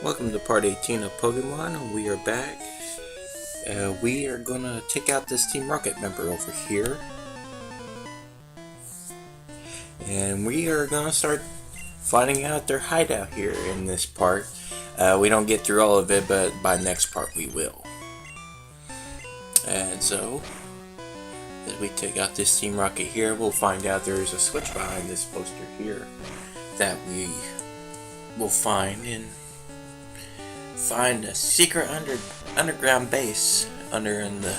Welcome to part 18 of Pokemon. We are back. We are gonna take out this Team Rocket member over here. And we are gonna start finding out their hideout here in this part. We don't get through all of it, but by next part we will. And so, as we take out this Team Rocket here, we'll find out there is a switch behind this poster here that we will find and find a secret underground base under in the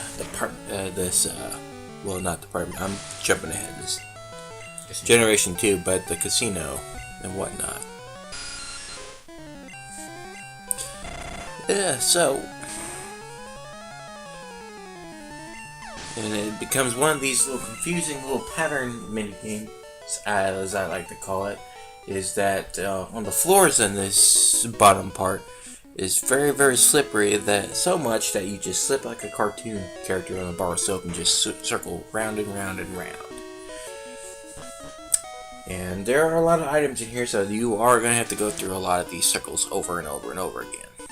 well, not department, I'm jumping ahead, this generation 2, but the casino and whatnot. Yeah, so and it becomes one of these little confusing little pattern mini games, as I like to call it, is that on the floors in this bottom part is very, very slippery, that so much that you just slip like a cartoon character on a bar of soap and just circle round and round and round. And there are a lot of items in here, so you are going to have to go through a lot of these circles over and over and over again.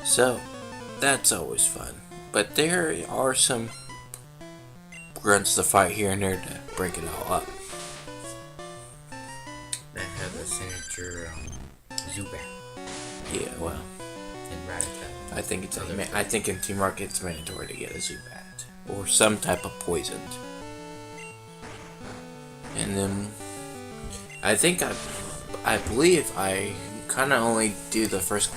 So, that's always fun. But there are some grunts to fight here and there to break it all up. That have a signature ZUBAT. Yeah, well, And RATTATA. I think in Team Rocket it's mandatory to get a ZUBAT or some type of poisoned. And then I believe I kind of only do the first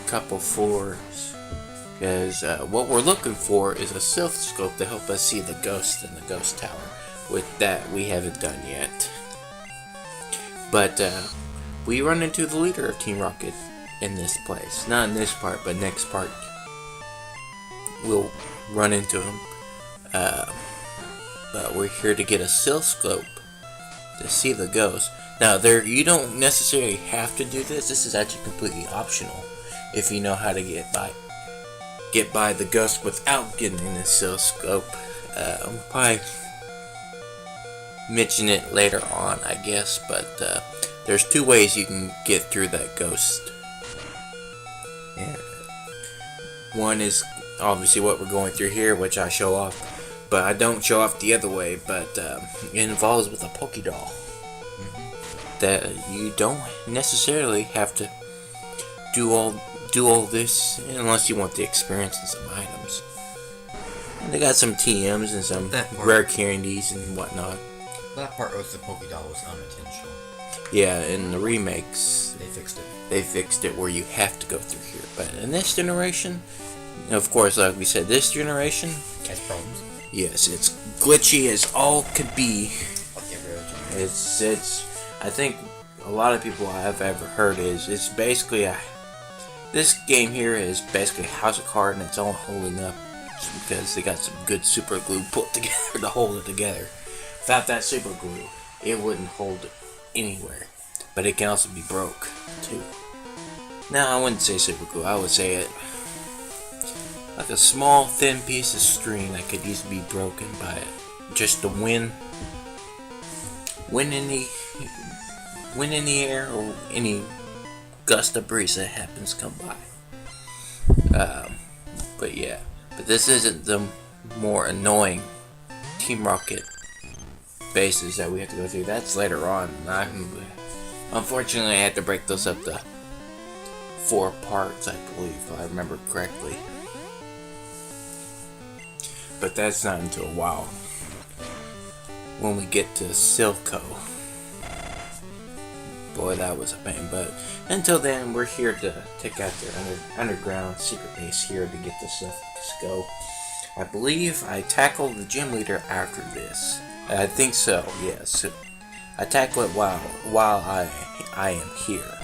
couple floors because what we're looking for is a stealth scope to help us see the ghost in the ghost tower. With that, we haven't done yet. But we run into the leader of Team Rocket in this place. Not in this part, but next part we'll run into him. But we're here to get a oscilloscope to see the ghost. Now, you don't necessarily have to do this. This is actually completely optional if you know how to get by the ghost without getting an oscilloscope. I'll probably mention it later on, I guess, but there's two ways you can get through that ghost. And one is obviously what we're going through here, which I show off, but I don't show off the other way. But it involves with a Pokédoll that you don't necessarily have to do all this unless you want the experience and some items. And they got some TMs and some rare candies and whatnot. That part was the Pokédoll was unintentional. Yeah, in the remakes, They fixed it. They fixed it where you have to go through here. But in this generation, of course, like we said, this generation has problems. Yes, it's glitchy as all could be. Like every other generation. It's. I think a lot of people I've ever heard it's basically this game here is basically a house of cards and it's all holding up because they got some good super glue put together to hold it together. Without that super glue, it wouldn't hold it anywhere. But it can also be broke too. Now, I wouldn't say super glue. I would say it like a small thin piece of string that could easily be broken by just the wind in the air or any gust of breeze that happens to come by. But yeah, but this isn't the more annoying Team Rocket bases that we have to go through. That's later on. Unfortunately, I had to break those up to 4 parts, I believe, if I remember correctly. But that's not until a while when we get to Silco. Boy, that was a pain. But until then, we're here to take out their underground secret base here to get the stuff to go. I believe I tackled the gym leader after this. I think so, yes. I tackle it while I am here.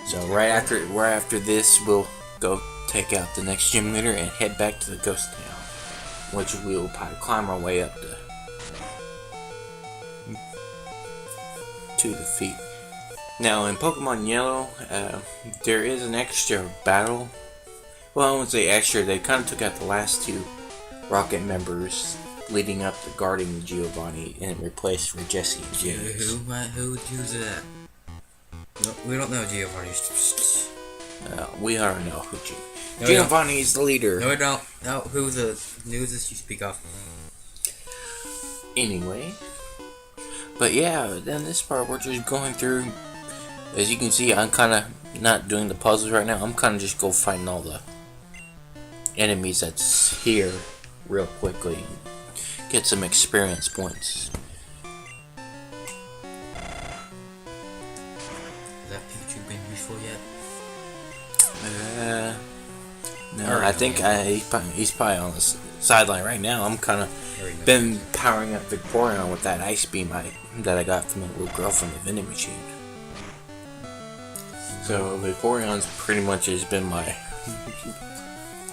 So right after this, we'll go take out the next gym leader and head back to the ghost town, which we will probably climb our way up to defeat. Now in Pokemon Yellow, there is an extra battle. Well, I wouldn't say extra. They kind of took out the last 2 Rocket members leading up to guarding Giovanni and replaced for Jesse and James. Who would use that? Nope. We don't know Giovanni's. We already know who No, we don't. Giovanni's the leader. No, we don't. No, who's this you speak of? Anyway. But yeah, then this part we're just going through. As you can see, I'm kind of not doing the puzzles right now. I'm kind of just go fighting all the enemies that's here real quickly. Get some experience points. Has that Pikachu been useful yet? No, I think he's probably on the sideline right now. I'm kind of been powering up Vaporeon with that ice beam that I got from the little girl from the vending machine. So Vaporeon's pretty much has been my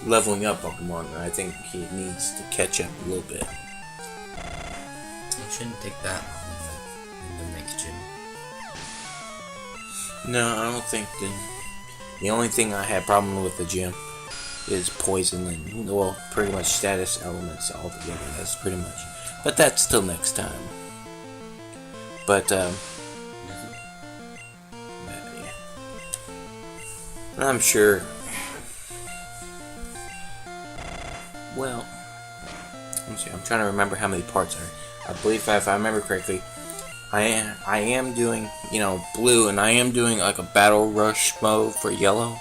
leveling up Pokemon. I think he needs to catch up a little bit. It shouldn't take that long in the next gym. No, I don't think the only thing I had problem with the gym is poison and, well, pretty much status elements altogether. That's pretty much, but that's till next time. But yeah. I'm sure. Well, let me see. I'm trying to remember how many parts are. I believe if I remember correctly, I am doing, blue, and I am doing like a battle rush mode for yellow,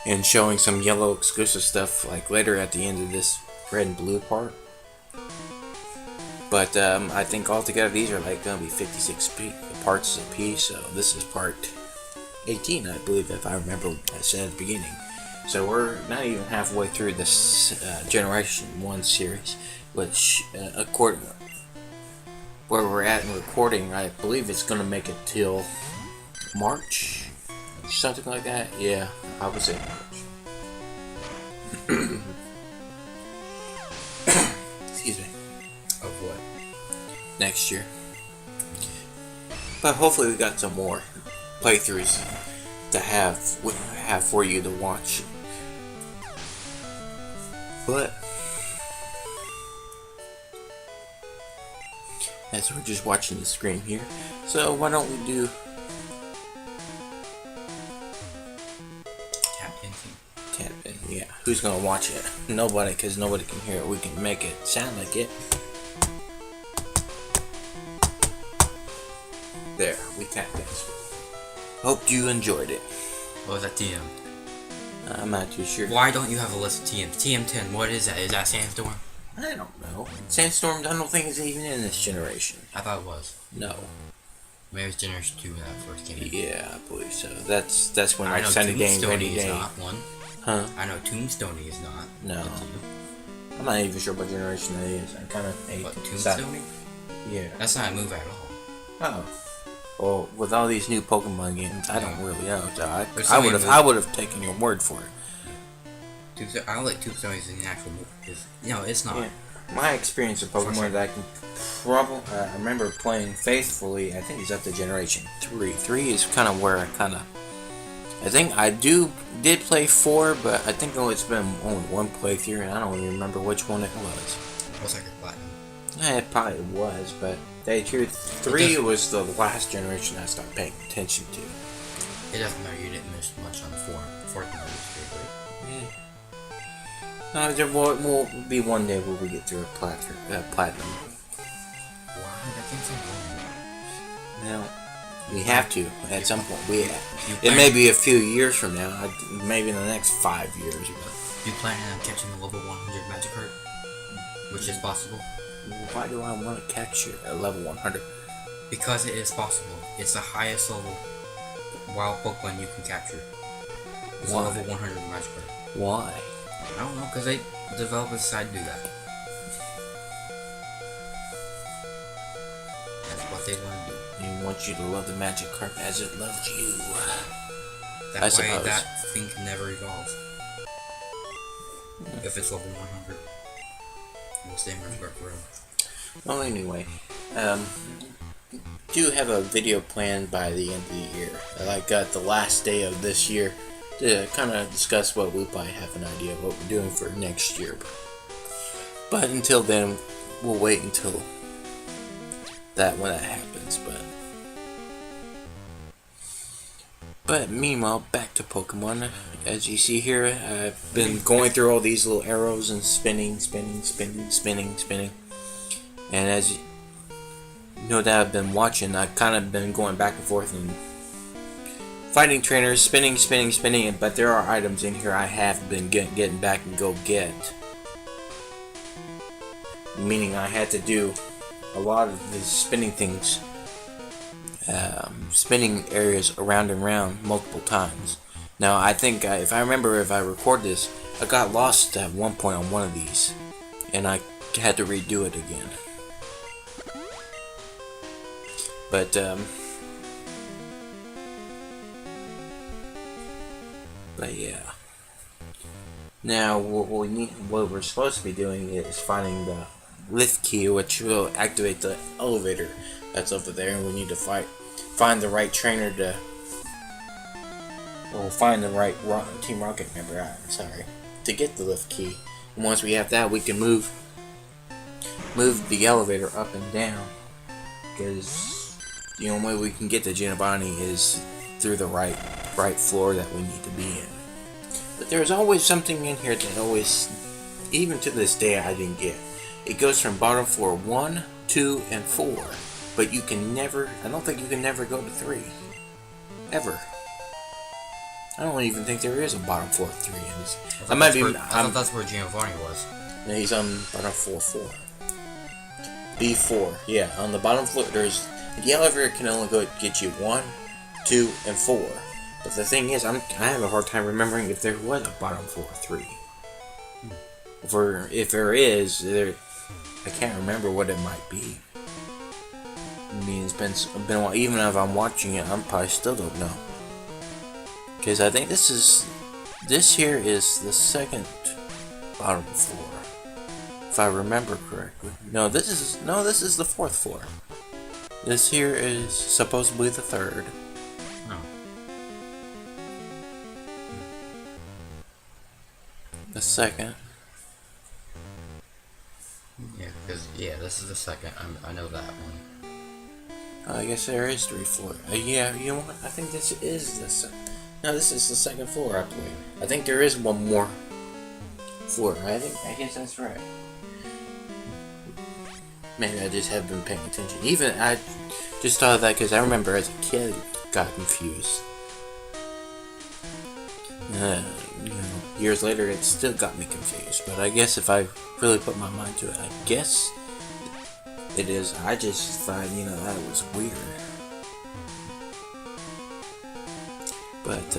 and showing some yellow exclusive stuff like later at the end of this red and blue part. But I think altogether these are like gonna be 56 parts a piece. So this is part 18, I believe, if I remember what I said at the beginning. So we're not even halfway through this Generation 1 series, which according where we're at in recording, I believe it's gonna make it till March, something like that. Yeah, I would say March. Excuse me. Of what? Next year. But hopefully we got some more playthroughs to have for you to watch. But as we're just watching the screen here, so why don't we do tap in? Yeah, who's gonna watch it? Nobody, because nobody can hear it. We can make it sound like it. There, we tapped danced. Hope you enjoyed it. What was that TM? I'm not too sure. Why don't you have a list of TMs? TM10, what is that? Is that Sandstorm? I don't know. Sandstorm, I don't think is even in this generation. I thought it was. No. Maybe it was Generation 2 when that first came in. Yeah, I believe so. That's when I know send a game ready Tombstone is game. not one. Huh? I know Tombstone is not. No. I'm not even sure what generation that is. I kind of hate What, Tombstone? Yeah. That's not a move at all. Oh. Well, with all these new Pokemon games, I don't really know. So I would have taken your word for it. I don't like Tombstone is an actual move. It's not. Yeah. My experience of Pokemon that I can probably I remember playing faithfully, I think is up to Generation 3. 3 is kind of where I think I did play 4, but I think it's been only one playthrough, and I don't even remember which one it was. It was like a platinum. Yeah, it probably was, but they truth 3 was the last generation I started paying attention to. It doesn't matter. You didn't miss much on 4. 4 was pretty great. There will be one day where we get through a platinum. Wow, that seems so long. Now, we have to at some point. It may be a few years from now, maybe in the next 5 years. But you planning on catching the level 100 Magikarp? Which is possible. Why do I want to catch it at level 100? Because it is possible. It's the highest level wild Pokemon you can capture. It's a level 100 Magikarp. Why? I don't know, because they developers decided to do that. That's what they want to do. They want you to love the Magikarp as it loves you. That way suppose. That thing can never evolve. If it's level 100. It will stay Magikarp forever. Well, anyway, do have a video planned by the end of the year. Like the last day of this year, to kind of discuss what we probably have an idea of what we're doing for next year. But until then, we'll wait until when that happens. But But meanwhile, back to Pokemon. As you see here, I've been going through all these little arrows and spinning. And as you know that I've been watching, I've kind of been going back and forth and fighting trainers, spinning. But there are items in here I have been getting back and go get. Meaning I had to do a lot of these spinning things. Spinning areas around and around multiple times. Now I think if I record this, I got lost at one point on one of these and I had to redo it again. But yeah. Now what we're supposed to be doing is finding the lift key, which will activate the elevator that's over there, and we need to find the right trainer to, or find the right Team Rocket member, to get the lift key. And once we have that, we can move the elevator up and down, because the only way we can get to Giovanni is through the right floor that we need to be in. But there's always something in here that always, even to this day, I didn't get. It goes from bottom floor 1, 2, and 4. But you can never, I don't think you can never go to 3. Ever. I don't even think there is a bottom floor 3 in this. I thought that's where Giovanni was. No, he's on bottom floor 4. B4, yeah. On the bottom floor, the elevator can only get you 1, 2, and 4. But the thing is, I have a hard time remembering if there was a bottom floor 3. If there is, I can't remember what it might be. I mean, it's been a while. Even if I'm watching it, I probably still don't know. Because I think this here is the second bottom floor, if I remember correctly. No, this is the 4th floor. This here is supposedly the 3rd. No. The 2nd. Yeah, this is the 2nd. I know that one. I guess there is 3 floors. Yeah, you know what? I think this is no, this is the 2nd floor, I believe. I think there is one more floor. I guess that's right. Maybe I just haven't been paying attention. Even I just thought of that because I remember as a kid got confused. Years later, it still got me confused. But I guess if I really put my mind to it, I guess it is. I just thought, that was weird. But,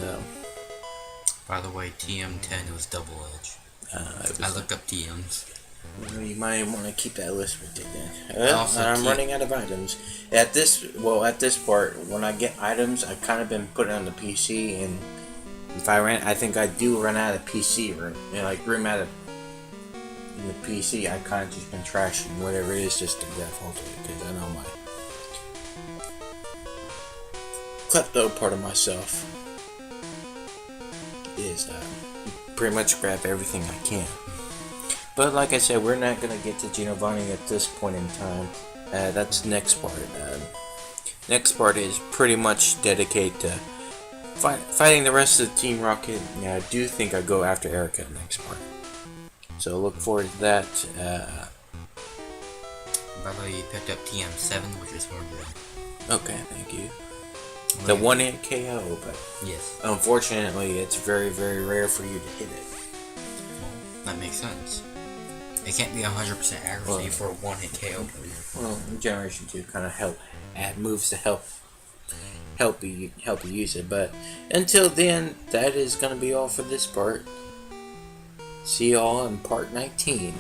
by the way, TM10 was double edge. I looked up TMs. You might want to keep that list with you then. I'm running out of items. At this part, when I get items, I've kind of been putting on the PC, and I think I do run out of PC room. Room out of in the PC, I kind of just been trashing whatever it is just to default it, because I know my klepto part of myself is pretty much grab everything I can. But like I said, we're not going to get to Giovanni at this point in time. That's the next part. Next part is pretty much dedicated to fighting the rest of the Team Rocket. Yeah, I do think I go after Erica next part. So look forward to that. By the way, you picked up TM7, which is more good. Okay, thank you. The one-hit KO, but yes, unfortunately, it's very, very rare for you to hit it. Well, that makes sense. It can't be 100% accuracy for a one-hit KO. Well, Generation 2 kind of add moves to help you use it. But until then, that is going to be all for this part. See y'all in part 19.